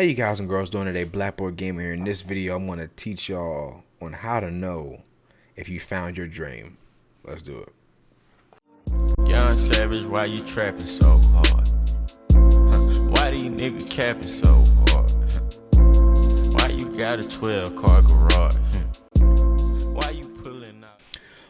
How you guys and girls doing today? Blackboard Gamer here. In this video, I'm going to teach y'all on how to know if you found your dream. Let's do it. Young Savage, why you trapping so hard? Why these niggas capping so hard? Why you got a 12-car garage? Why you pulling out?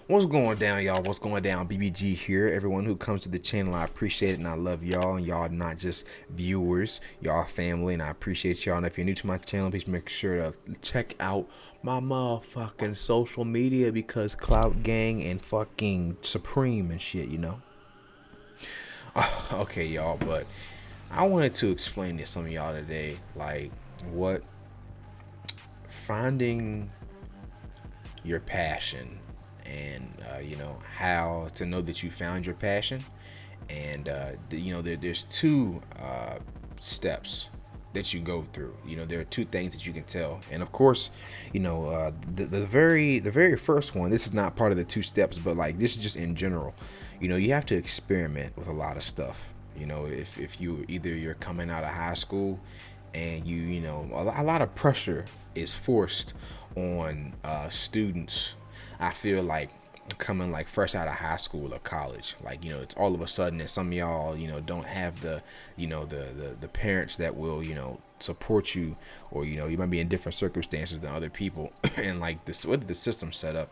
What's going down, y'all? What's going down? BBG here. Everyone who comes to the channel, I appreciate it and I love y'all. And y'all not just viewers, y'all family, and I appreciate y'all. And if you're new to my channel, please make sure to check out my motherfucking social media, because Clout Gang and fucking Supreme and shit, you know. Okay, y'all, but I wanted to explain to some of y'all today, like, what finding your passion and you know, how to know that you found your passion. And you know, there's two steps that you go through. You know, there are two things that you can tell. And of course, you know, the very first one, this is not part of the two steps, but like, this is just in general. You know, you have to experiment with a lot of stuff. You know, if you you're coming out of high school and you know, a lot of pressure is forced on students. I feel like coming like fresh out of high school or college, like, you know, it's all of a sudden that some of y'all, you know, don't have the, you know, the parents that will, you know, support you, or, you know, you might be in different circumstances than other people. And like this, what the system set up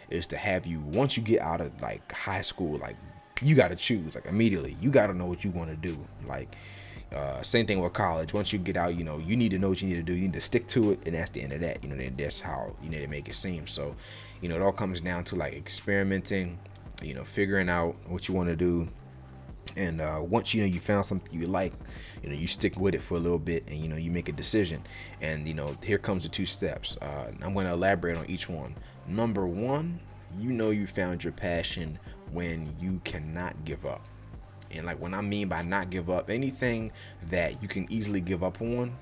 is to have you, once you get out of like high school, like, you got to choose, like, immediately. You got to know what you want to do. Like, same thing with college. Once you get out, you know, you need to know what you need to do. You need to stick to it, and that's the end of that. You know, that's how, you know, they make it seem. So, you know, it all comes down to like experimenting, you know, figuring out what you want to do. And once, you know, you found something you like, you know, you stick with it for a little bit, and, you know, you make a decision. And, you know, here comes the two steps. I'm going to elaborate on each one. Number one, you know, you found your passion when you cannot give up. And like, what I mean by not give up, anything that you can easily give up on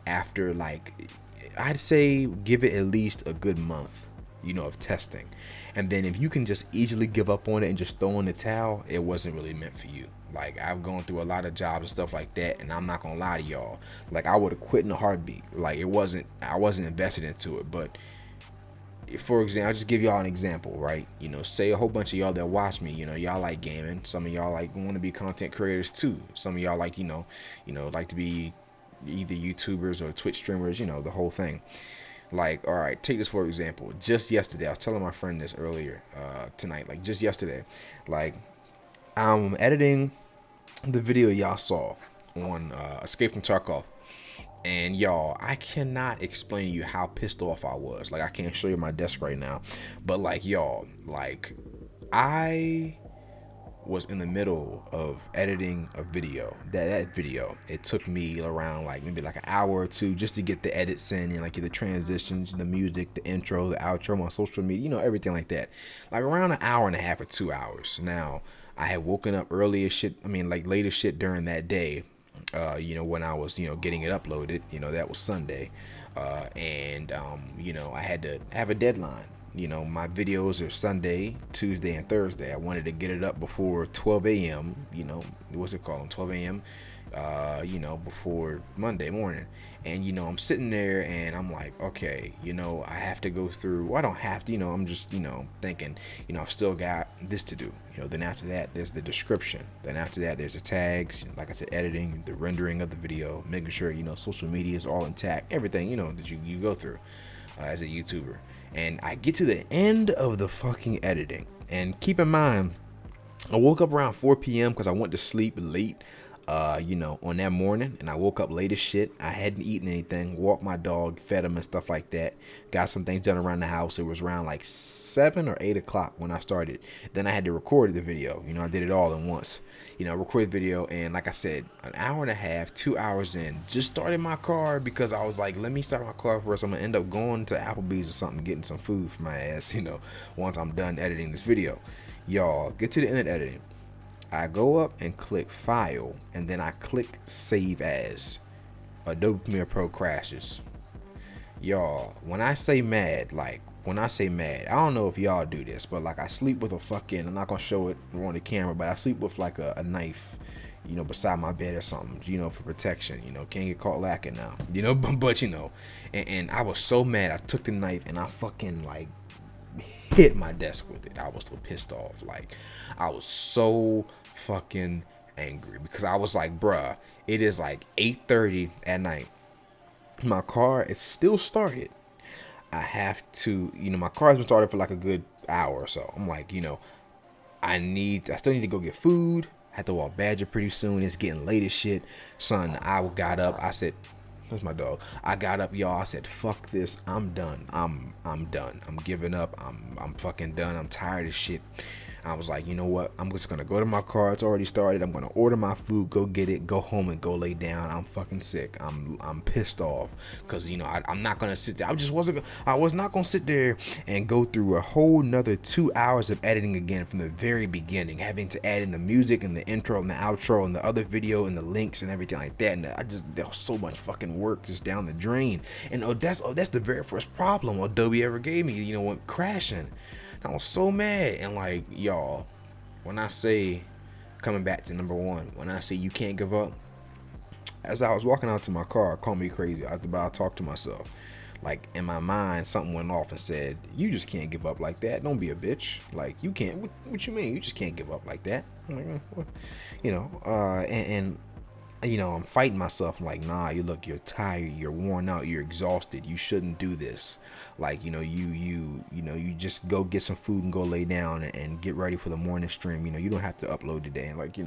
after, like, I'd say give it at least a good month, you know, of testing. And then if you can just easily give up on it and just throw in the towel, it wasn't really meant for you. Like, I've gone through a lot of jobs and stuff like that, and I'm not gonna lie to y'all, like, I would have quit in a heartbeat. Like, I wasn't invested into it. But for example, I'll just give y'all an example, right? You know, say a whole bunch of y'all that watch me, you know, y'all like gaming. Some of y'all like want to be content creators too. Some of y'all like, you know, like to be either YouTubers or Twitch streamers, you know, the whole thing. Like, all right, take this for example. Just yesterday, I was telling my friend this earlier tonight, like just yesterday, like, I'm editing the video y'all saw on Escape from Tarkov. And y'all, I cannot explain to you how pissed off I was. Like, I can't show you my desk right now, but like, y'all, like, I was in the middle of editing a video. That video, it took me around like maybe like an hour or two just to get the edits in, and like the transitions, the music, the intro, the outro, on social media, you know, everything like that. Like around an hour and a half or 2 hours. Now, I had woken up early as shit. I mean, like late as shit during that day. You know, when I was, you know, getting it uploaded, you know, that was Sunday. And you know, I had to have a deadline. You know, my videos are Sunday, Tuesday, and Thursday. I wanted to get it up before 12 a.m. You know, what's it called? 12 a.m. You know, before Monday morning. And, you know, I'm sitting there and I'm like, okay, you know, I have to go through, well, I don't have to, you know, I'm just, you know, thinking, you know, I've still got this to do. You know, then after that, there's the description. Then after that, there's the tags, like I said, editing, the rendering of the video, making sure, you know, social media is all intact, everything, you know, that you go through as a YouTuber. And I get to the end of the fucking editing. And keep in mind, I woke up around 4 p.m. because I went to sleep late, you know, on that morning, and I woke up late as shit. I hadn't eaten anything, walked my dog, fed him and stuff like that, got some things done around the house. It was around like 7 or 8 o'clock when I started. Then I had to record the video. You know, I did it all in once. You know, recorded the video, and like I said, an hour and a half, 2 hours in, just started my car because I was like, let me start my car first. I'm gonna end up going to Applebee's or something, getting some food for my ass, you know, once I'm done editing this video. Y'all, get to the end of editing. I go up and click file, and then I click save as. Adobe Premiere Pro crashes. Y'all, when I say mad, I don't know if y'all do this, but like, I sleep with a fucking, I'm not gonna show it on the camera, but I sleep with like a knife, beside my bed or something, for protection. Can't get caught lacking now. But and I was so mad. I took the knife and I fucking like hit my desk with it. I was so pissed off. Like, I was so fucking angry because I was like, bruh, it is like 8:30 at night. My car is still started. I have to, my car's been started for like a good hour or so. I'm like, I still need to go get food. I have to walk Badger pretty soon. It's getting late as shit. Son, I got up. I said, that's my dog. I got up, y'all. I said, fuck this. I'm done. I'm done. I'm giving up. I'm fucking done. I'm tired of shit. I was like, you know what? I'm just going to go to my car. It's already started. I'm going to order my food, go get it, go home and go lay down. I'm fucking sick. I'm pissed off because, I'm not going to sit there. I was not going to sit there and go through a whole nother 2 hours of editing again from the very beginning, having to add in the music and the intro and the outro and the other video and the links and everything like that. And there was so much fucking work just down the drain. And that's the very first problem Adobe ever gave me, when crashing. I was so mad. And like, y'all, when I say, coming back to number one, when I say you can't give up, as I was walking out to my car, call me crazy, I talked to myself. Like, in my mind, something went off and said, you just can't give up like that. Don't be a bitch. Like, you can't. What you mean? You just can't give up like that. I'm like, what? I'm fighting myself. I'm like, nah, you're tired, you're worn out, you're exhausted. You shouldn't do this. Like, you just go get some food and go lay down and get ready for the morning stream. You don't have to upload today. And like,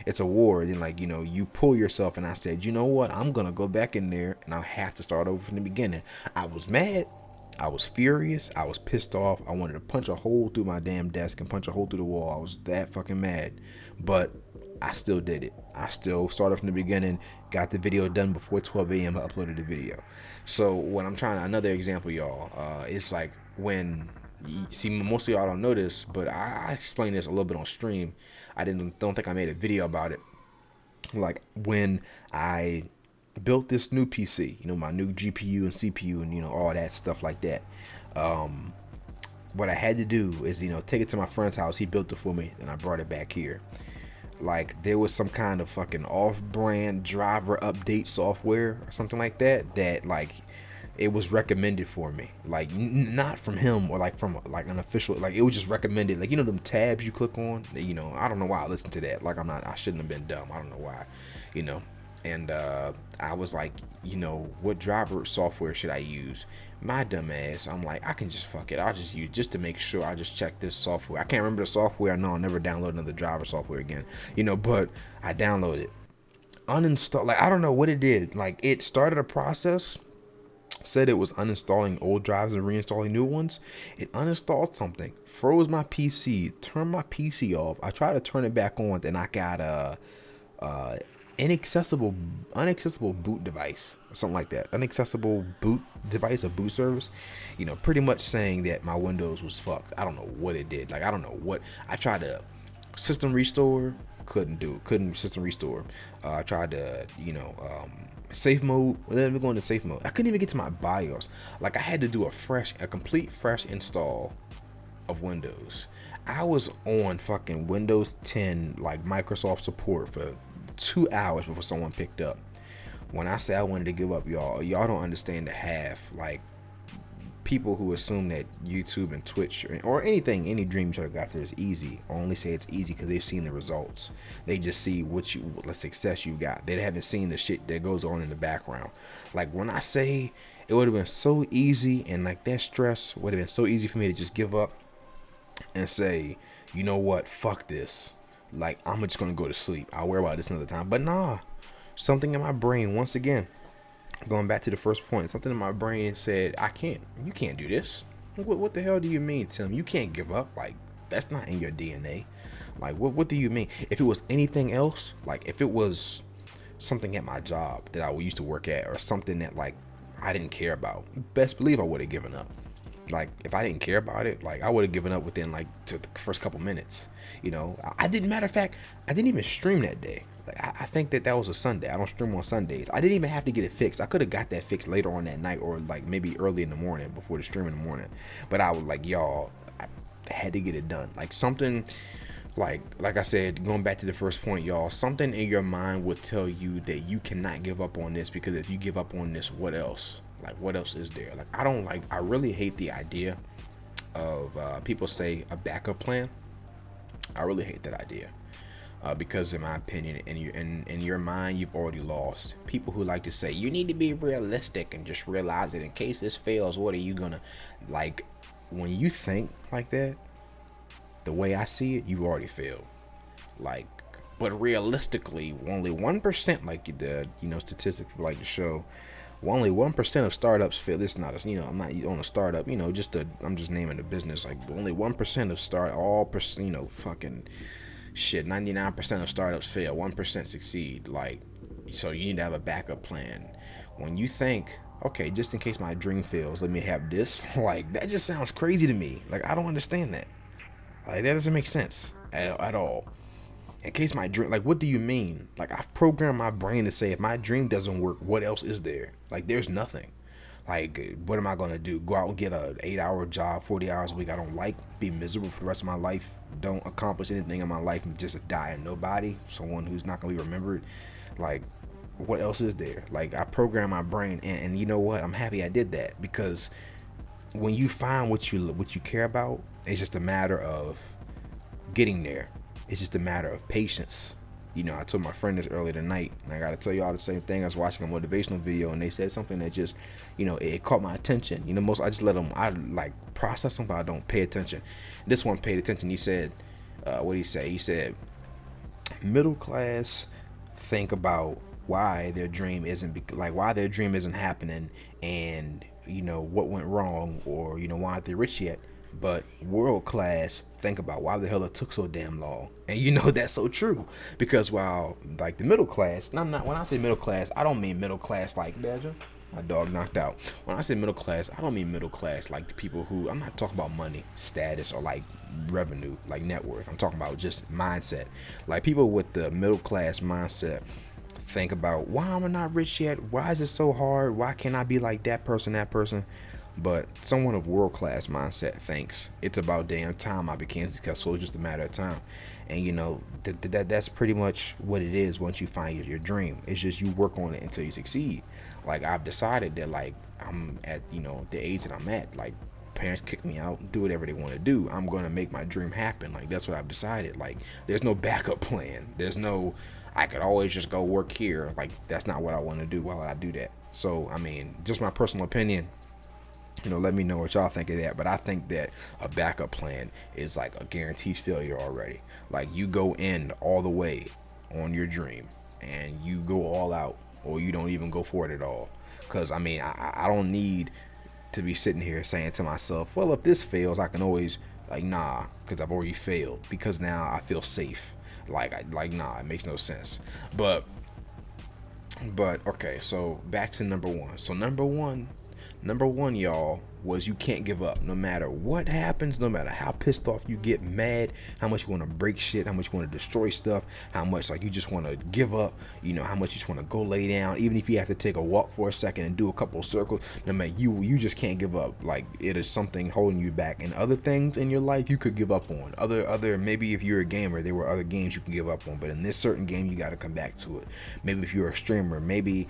it's a war. And like, you pull yourself. And I said, you know what? I'm going to go back in there and I have to start over from the beginning. I was mad. I was furious. I was pissed off. I wanted to punch a hole through my damn desk and punch a hole through the wall. I was that fucking mad. But I still did it. I still started from the beginning, got the video done before 12 a.m. I uploaded the video. So when I'm another example, y'all, it's like when, see, most of y'all don't know this, but I explained this a little bit on stream. I don't think I made a video about it. Like when I built this new PC, my new GPU and CPU and, all that stuff like that. What I had to do is, take it to my friend's house. He built it for me and I brought it back here. Like there was some kind of fucking off-brand driver update software or something like that like it was recommended for me, like not from him or like from like an official, like it was just recommended, like them tabs you click on, I don't know why I listened to that. Like I shouldn't have been dumb. I don't know why, and I was like, what driver software should I use? My dumb ass, I'm like, I can just fuck it. I'll just use, just to make sure, I just check this software. I can't remember the software. I know I'll never download another driver software again, but I downloaded it, uninstall. Like, I don't know what it did. Like, it started a process, said it was uninstalling old drives and reinstalling new ones. It uninstalled something, froze my PC, turned my PC off. I tried to turn it back on, then I got inaccessible boot device or something like that. Inaccessible boot device or boot service, pretty much saying that my Windows was fucked. I don't know what it did. Like, I don't know what. I tried to system restore, couldn't system restore. I tried to safe mode. Let me go into safe mode. I couldn't even get to my BIOS. Like, I had to do a complete fresh install of Windows. I was on fucking Windows 10 like Microsoft support for 2 hours before someone picked up. When I say I wanted to give up, y'all don't understand the half. Like, people who assume that YouTube and Twitch or anything, any dream you try to go after is easy, or only say it's easy because they've seen the results. They just see what success you got. They haven't seen the shit that goes on in the background. Like, when I say it would have been so easy, and like that stress would have been so easy for me to just give up and say, you know what, fuck this. Like, I'm just gonna go to sleep. I'll worry about this another time. But nah, something in my brain, once again, going back to the first point, something in my brain said, you can't do this. What the hell do you mean, Tim? You can't give up. Like, that's not in your DNA. Like, what do you mean? If it was anything else, like if it was something at my job that I used to work at, or something that like I didn't care about, best believe I would have given up. Like, if I didn't care about it, like I would have given up within like the first couple minutes. Matter of fact, I didn't even stream that day. Like, I think that was a Sunday. I don't stream on Sundays. I didn't even have to get it fixed. I could have got that fixed later on that night, or like maybe early in the morning before the stream in the morning. But I was like, y'all, I had to get it done. Like, something like I said, going back to the first point, y'all, something in your mind would tell you that you cannot give up on this, because if you give up on this, what else? Like, what else is there? Like, I really hate the idea of people say a backup plan. I really hate that idea. Because in my opinion, in your mind, you've already lost. People who like to say you need to be realistic and just realize that in case this fails, what are you gonna, like, when you think like that, the way I see it, you've already failed. Like, but realistically, only 1%, like the statistics like to show, only 1% of startups fail. This is not a, I'm not on a startup, I'm just naming the business. Like, only 1% of fucking shit, 99% of startups fail, 1% succeed. Like, so you need to have a backup plan. When you think, okay, just in case my dream fails, let me have this. Like, that just sounds crazy to me. Like, I don't understand that. Like, that doesn't make sense at all. In case my dream, like, what do you mean? Like, I've programmed my brain to say, if my dream doesn't work, what else is there? Like, there's nothing. Like, what am I gonna do? Go out and get a 8-hour job, 40 hours a week I don't like, be miserable for the rest of my life, don't accomplish anything in my life, and just die a nobody, someone who's not gonna be remembered? Like, what else is there? Like, I programmed my brain, and you know what? I'm happy I did that, because when you find what you care about, it's just a matter of getting there. It's just a matter of patience. I told my friend this earlier tonight, and I gotta tell y'all the same thing. I was watching a motivational video, and they said something that just, it caught my attention. Most I just let them, I like process them, but I don't pay attention. This one paid attention. He said, what did he say? He said, middle class think about why their dream isn't happening, and what went wrong, or why aren't they rich yet? But world class think about why the hell it took so damn long. And that's so true, because while like the middle class, and when I say middle class, I don't mean middle class like Badger, my dog knocked out. When I say middle class, I don't mean middle class like the people who, I'm not talking about money, status, or like revenue, like net worth. I'm talking about just mindset. Like, people with the middle class mindset think about, why am I not rich yet? Why is it so hard? Why can't I be like that person? But someone of world-class mindset thinks it's about damn time I became successful. It's just a matter of time. And that's pretty much what it is. Once you find your dream, it's just you work on it until you succeed. Like, I've decided that, like, I'm at the age that I'm at, like, parents kick me out, do whatever they want to do, I'm going to make my dream happen. Like, that's what I've decided. Like, there's no backup plan. There's no, I could always just go work here. Like, that's not what I want to do. Why would I do that? So, I mean, just my personal opinion. Let me know what y'all think of that. But I think that a backup plan is like a guaranteed failure already. Like, you go in all the way on your dream, and you go all out, or you don't even go for it at all. Because, I mean, I don't need to be sitting here saying to myself, well, if this fails, I can always, like, nah, because I've already failed. Because now I feel safe. Nah, it makes no sense. But okay, so back to number one. So number one, y'all, was you can't give up. No matter what happens, no matter how pissed off you get, mad, how much you want to break shit, how much you want to destroy stuff, how much like you just want to give up, how much you just want to go lay down, even if you have to take a walk for a second and do a couple of circles, no matter, you just can't give up. Like, it is something holding you back. And other things in your life you could give up on. Other maybe if you're a gamer, there were other games you can give up on, but in this certain game you got to come back to it. Maybe if you're a streamer, maybe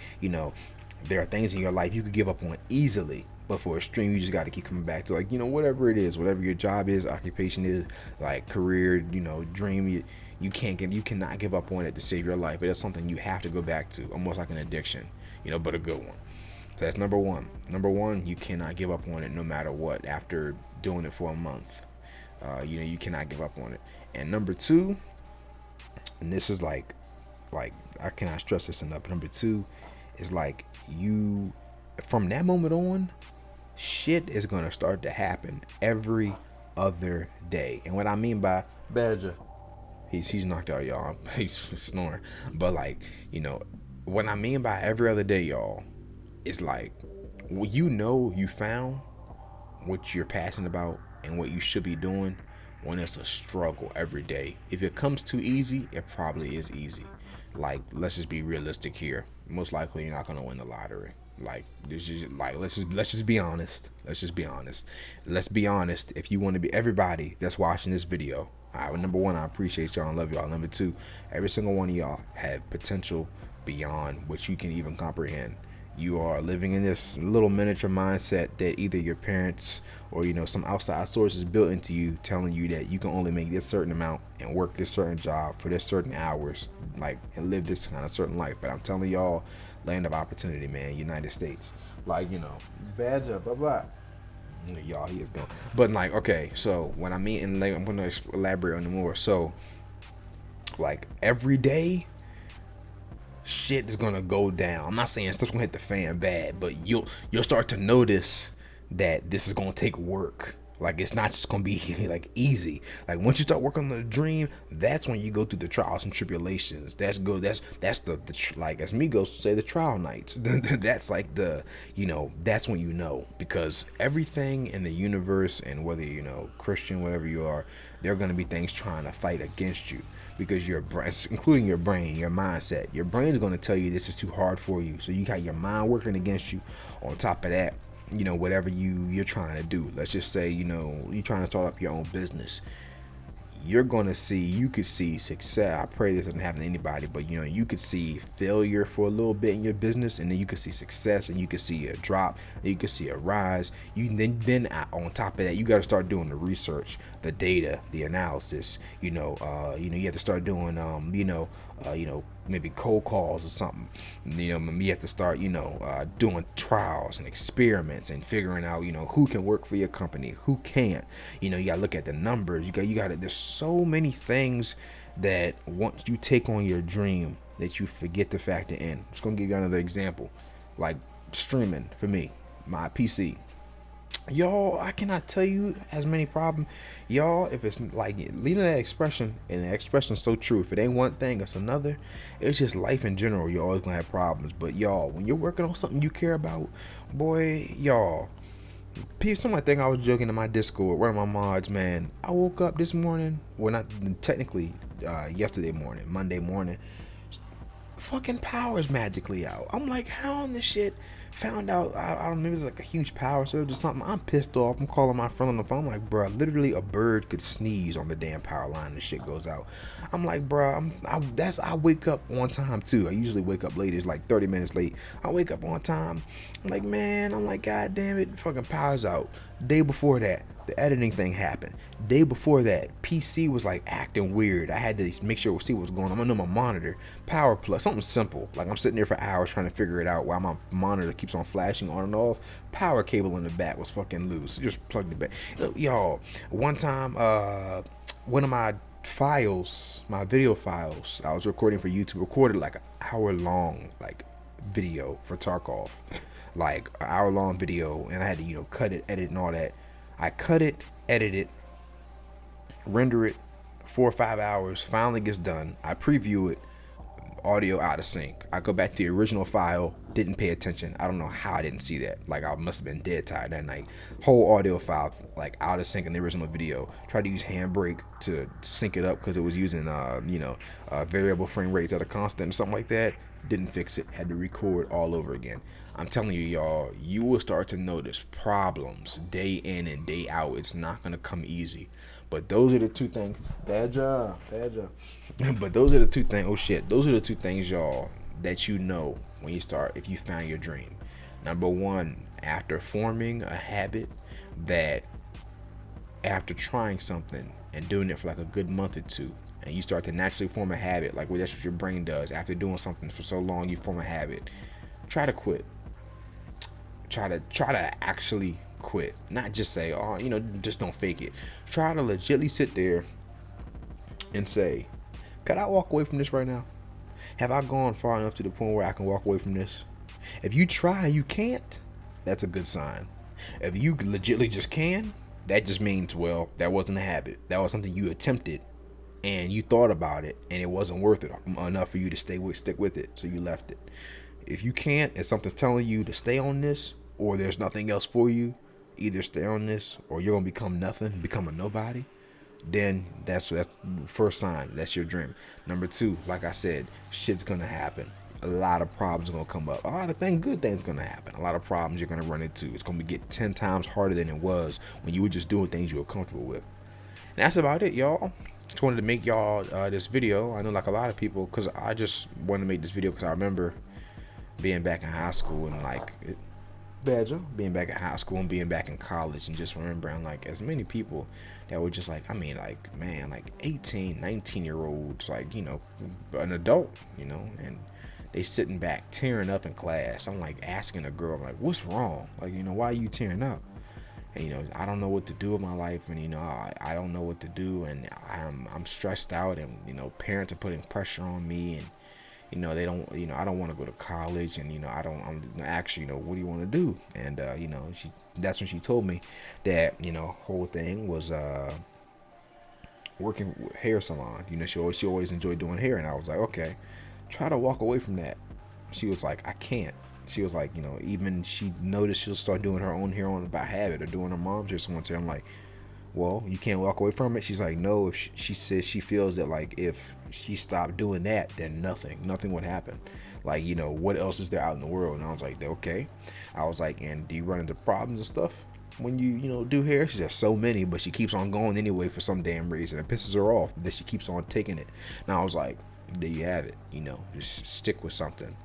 there are things in your life you could give up on easily, but for a stream you just got to keep coming back to, like, whatever it is, whatever your job is, occupation is, like career, dream, you cannot give up on it to save your life. But it's something you have to go back to, almost like an addiction, but a good one. So that's number one. You cannot give up on it no matter what. After doing it for a month, you cannot give up on it. And number two, and this is like I cannot stress this enough, but number two is like, you, from that moment on, shit is gonna start to happen every other day. And what I mean by Badger, he's knocked out, y'all. He's snoring. But like, what I mean by every other day, y'all, is like, you found what you're passionate about and what you should be doing when it's a struggle every day. If it comes too easy, it probably is easy. Like, let's just be realistic here. Most likely you're not gonna win the lottery. Like, this is like, let's just be honest. Let's be honest. If you want to be, everybody that's watching this video, All right, well, number one, I appreciate y'all and love y'all. Number two, every single one of y'all have potential beyond what you can even comprehend. You are living in this little miniature mindset that either your parents or some outside sources built into you, telling you that you can only make this certain amount and work this certain job for this certain hours, like, and live this kind of certain life. But I'm telling y'all, land of opportunity, man, United States, like, badge up, blah blah. Y'all, he is gone. But like, okay, so when I mean, and like, I'm gonna elaborate on it more. So, like, every day, shit is gonna go down. I'm not saying stuff's gonna hit the fan bad, but you'll start to notice that this is gonna take work. Like, it's not just gonna be like easy. Like, once you start working on the dream, that's when you go through the trials and tribulations. That's good. That's the like, as Migos say, the trial nights. That's like the that's when because everything in the universe, and whether Christian, whatever you are, there are gonna be things trying to fight against you, because your brain, including your brain, your mindset, your brain is gonna tell you this is too hard for you. So you got your mind working against you. On top of that, whatever you're trying to do, let's just say you're trying to start up your own business, you could see success. I pray this doesn't happen to anybody, but you could see failure for a little bit in your business, and then you could see success, and you could see a drop, and you could see a rise. Then on top of that, you got to start doing the research, the data, the analysis. You have to start doing maybe cold calls or something. You have to start doing trials and experiments and figuring out who can work for your company, who can't. You got to look at the numbers. You got to. There's so many things that once you take on your dream that you forget to factor in. Just gonna give you another example, like streaming for me, my PC. Y'all, I cannot tell you as many problems. Y'all, if it's like, leaving that expression, and the expression's so true, if it ain't one thing, it's another. It's just life in general. You're always gonna have problems. But y'all, when you're working on something you care about, boy, y'all, somebody think I was joking in my Discord, one of my mods, man. I woke up this morning, well, not technically yesterday morning, Monday morning, fucking power's magically out. I'm like, how in this shit? Found out, I don't know, it was like a huge power surge or something. I'm pissed off. I'm calling my friend on the phone. I'm like, bro, literally a bird could sneeze on the damn power line. This shit goes out. I'm like, bro, I wake up on time too. I usually wake up late. It's like 30 minutes late. I wake up on time. I'm like, god damn it, fucking power's out. Day before that, the editing thing happened. Day before that, PC was like acting weird. I had to make sure see what was going on. I'm gonna know my monitor, power plug, something simple. Like, I'm sitting there for hours trying to figure it out while my monitor keeps on flashing on and off. Power cable in the back was fucking loose. Just plugged it back. Y'all, one time, one of my files, my video files, I was recording for YouTube, recorded like an hour long like video for Tarkov. Like an hour long video, and I had to cut it, edit, and all that. I cut it, edit it, render it, 4 or 5 hours. Finally gets done. I preview it, audio out of sync. I go back to the original file, didn't pay attention. I don't know how I didn't see that. Like, I must have been dead tired that night. Whole audio file like out of sync in the original video. Tried to use Handbrake to sync it up because it was using variable frame rates at a constant or something like that. Didn't fix it. Had to record all over again. I'm telling you, y'all, you will start to notice problems day in and day out. It's not gonna come easy. But those are the two things. Bad job. But those are the two things. Oh shit. Those are the two things, y'all, that when you start, if you found your dream. Number one, after forming a habit, that after trying something and doing it for like a good month or two, and you start to naturally form a habit, like, well, that's what your brain does. After doing something for so long, you form a habit. Try to quit. Try to actually quit. Not just say, just don't fake it. Try to legitly sit there and say, could I walk away from this right now? Have I gone far enough to the point where I can walk away from this? If you try and you can't, that's a good sign. If you legitly just can, that just means, well, that wasn't a habit. That was something you attempted and you thought about it and it wasn't worth it enough for you to stick with it, so you left it. If you can't, and something's telling you to stay on this, or there's nothing else for you, either stay on this or you're gonna become nothing, become a nobody, then that's the first sign. That's your dream. Number two, like I said, shit's gonna happen. A lot of problems are gonna come up. A lot of good things gonna happen. A lot of problems you're gonna run into. It's gonna get 10 times harder than it was when you were just doing things you were comfortable with. And that's about it, y'all. just wanted to make y'all this video. I know like a lot of people, because I just wanted to make this video because I remember being back in high school and like being back in high school and being back in college, and just remembering like as many people that were just like, I mean, like, man, like 18, 19-year-olds, like, you know, an adult, you know, and they sitting back tearing up in class. I'm like asking a girl, I'm like, what's wrong? Like, you know, why are you tearing up? And, you know, I don't know what to do with my life, and, you know, I don't know what to do, and I'm stressed out, and, you know, parents are putting pressure on me, and, you know, they don't, you know, I don't want to go to college, and, you know, I'm actually, you know, what do you want to do? And, you know, that's when she told me that, you know, whole thing was working with hair salon. You know, she always enjoyed doing hair, and I was like, okay, try to walk away from that. She was like, I can't. She was like, you know, even she noticed she'll start doing her own hair on by habit, or doing her mom's hair once. I'm like, well, you can't walk away from it. She's like, no. If she says she feels that like if she stopped doing that, then nothing would happen. Like, you know, what else is there out in the world? And I was like, okay. I was like, and do you run into problems and stuff when you know, do hair? She said, so many, but she keeps on going anyway for some damn reason. It pisses her off that she keeps on taking it. And I was like, there you have it. You know, just stick with something.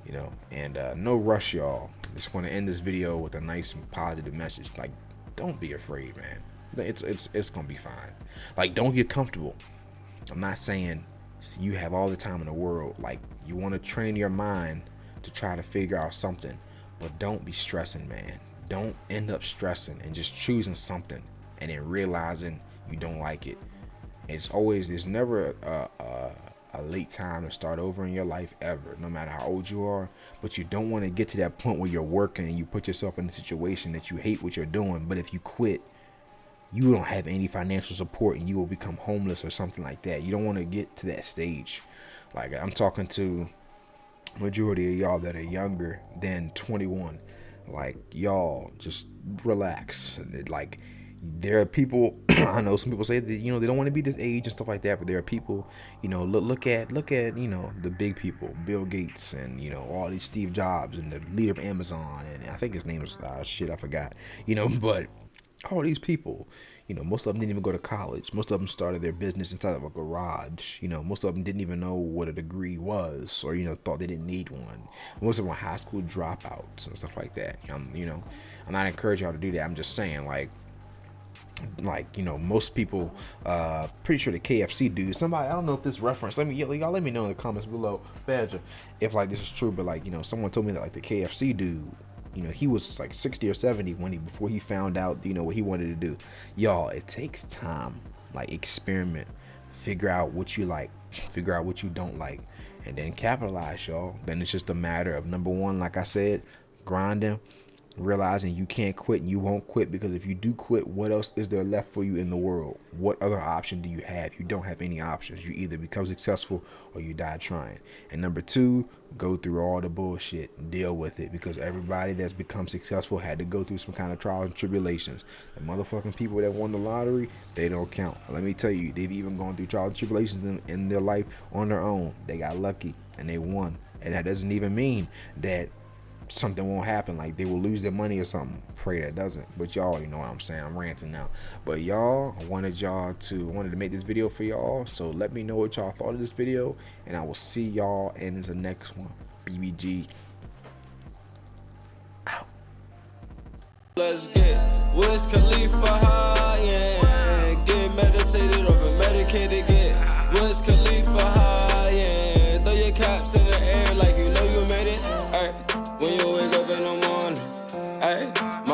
You know, and no rush, y'all. Just want to end this video with a nice and positive message. Like, don't be afraid, man. It's gonna be fine. Like, don't get comfortable. I'm not saying you have all the time in the world. Like, you want to train your mind to try to figure out something, but don't be stressing, man. Don't end up stressing and just choosing something and then realizing you don't like it. There's never a late time to start over in your life ever, no matter how old you are. But you don't want to get to that point where you're working and you put yourself in a situation that you hate what you're doing, but if you quit, you don't have any financial support and you will become homeless or something like that. You don't want to get to that stage. Like, I'm talking to majority of y'all that are younger than 21. Like, y'all just relax. Like, there are people, I know some people say that, you know, they don't want to be this age and stuff like that, but there are people, you know, look at, you know, the big people, Bill Gates, and, you know, all these Steve Jobs, and the leader of Amazon, and I think his name is, I forgot, you know, but all these people, you know, most of them didn't even go to college. Most of them started their business inside of a garage. You know, most of them didn't even know what a degree was, or, you know, thought they didn't need one. Most of them were high school dropouts and stuff like that. You know, I'm not encouraging y'all to do that. I'm just saying, like, you know, most people, pretty sure the KFC dude, somebody, I don't know if this reference, y'all let me know in the comments below, Badger, if like this is true, but like, you know, someone told me that like the KFC dude, you know, he was like 60 or 70 before he found out, you know, what he wanted to do. Y'all, it takes time. Like, experiment, figure out what you like, figure out what you don't like, and then capitalize, y'all. Then it's just a matter of, number one, like I said, grinding, realizing you can't quit and you won't quit, because if you do quit, what else is there left for you in the world? What other option do you have? You don't have any options. You either become successful or you die trying. And number two, go through all the bullshit, deal with it, because everybody that's become successful had to go through some kind of trials and tribulations. The motherfucking people that won the lottery, they don't count. Let me tell you, they've even gone through trials and tribulations in their life on their own. They got lucky and they won, and that doesn't even mean that something won't happen, like they will lose their money or something. Pray that doesn't. But y'all, you know what I'm saying, I'm ranting now. But y'all, I wanted to make this video for y'all, so let me know what y'all thought of this video, and I will see y'all in the next one. BBG out. Let's get Wiz Khalifa high, yeah. Get meditated over medicated, get Wiz Khalifa high, yeah. Throw your caps in the air like you know you made it. Ay, when you wake up in the morning, ay.